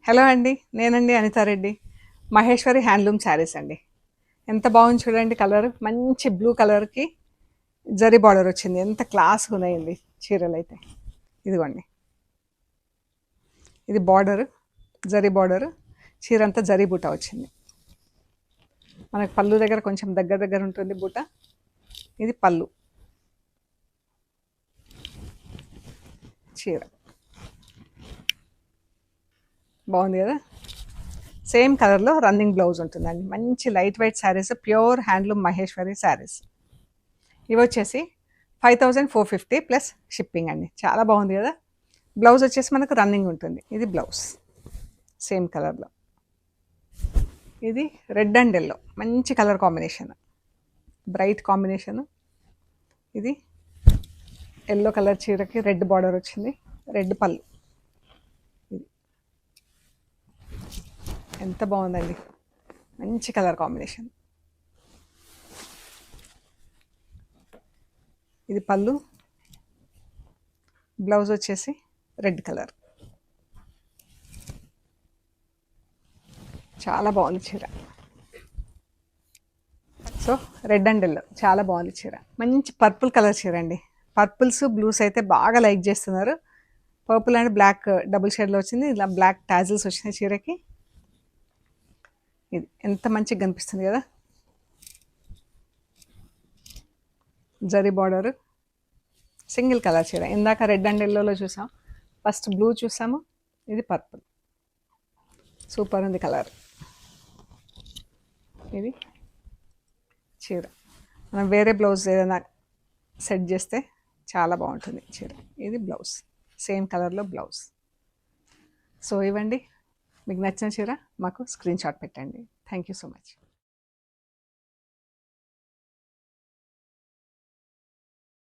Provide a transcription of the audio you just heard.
Hello అండి, నేనండి Anitha Reddy. Maheshwari handloom saris అండి. ఎంత బాగుంది చూడండి, కలర్ మంచి బ్లూ కలర్కి జరీ బార్డర్ వచ్చింది. ఎంత క్లాస్గా ఉన్నాయండి చీరలు అయితే. ఇదిగోండి, ఇది బార్డర్, జరీ బార్డర్, చీర అంతా జరీ బూట వచ్చింది. మనకు పళ్ళు దగ్గర కొంచెం దగ్గర దగ్గర ఉంటుంది బూట. ఇది పళ్ళు, చీర బాగుంది కదా. సేమ్ కలర్లో రన్నింగ్ బ్లౌజ్ ఉంటుందండి. మంచి light weight saris, pure handloom Maheshwari saris. ఇవి వచ్చేసి 5450 ప్లస్ షిప్పింగ్ అండి. చాలా బాగుంది కదా. బ్లౌజ్ వచ్చేసి మనకు రన్నింగ్ ఉంటుంది. ఇది బ్లౌజ్ సేమ్ కలర్లో. ఇది రెడ్ అండ్ ఎల్లో, మంచి కలర్ కాంబినేషన్, బ్రైట్ కాంబినేషను. ఇది ఎల్లో కలర్ చీరకి రెడ్ బార్డర్ వచ్చింది, రెడ్ పళ్ళు. ఇది ఎంత బాగుందండి, మంచి కలర్ కాంబినేషన్. ఇది పళ్ళు, బ్లౌజ్ వచ్చేసి రెడ్ కలర్. చాలా బాగుంది చీర. సో రెడ్ అండ్ ఎల్లో చాలా బాగుంది చీర. మంచి పర్పుల్ కలర్ చీర అండి. పర్పుల్స్ బ్లూస్ అయితే బాగా లైక్ చేస్తున్నారు. పర్పుల్ అండ్ బ్లాక్ డబుల్ షేడ్లో వచ్చింది. ఇలా బ్లాక్ టాజిల్స్ వచ్చినాయి చీరకి. ఇది ఎంత మంచిగా కనిపిస్తుంది కదా. జరీ బార్డర్, సింగిల్ కలర్ చీర. ఇందాక రెడ్ అండ్ ఎల్లోలో చూసాం, ఫస్ట్ బ్లూ చూసాము, ఇది పర్పుల్. సూపర్ ఉంది కలర్. ఇది చీర మనం వేరే బ్లౌజ్ ఏదైనా సెట్ చేస్తే చాలా బాగుంటుంది చీర. ఇది బ్లౌజ్, సేమ్ కలర్లో బ్లౌజ్. సో ఇవ్వండి, మీకు నచ్చిన చీర మాకు స్క్రీన్ షాట్ పెట్టండి. Thank you so much.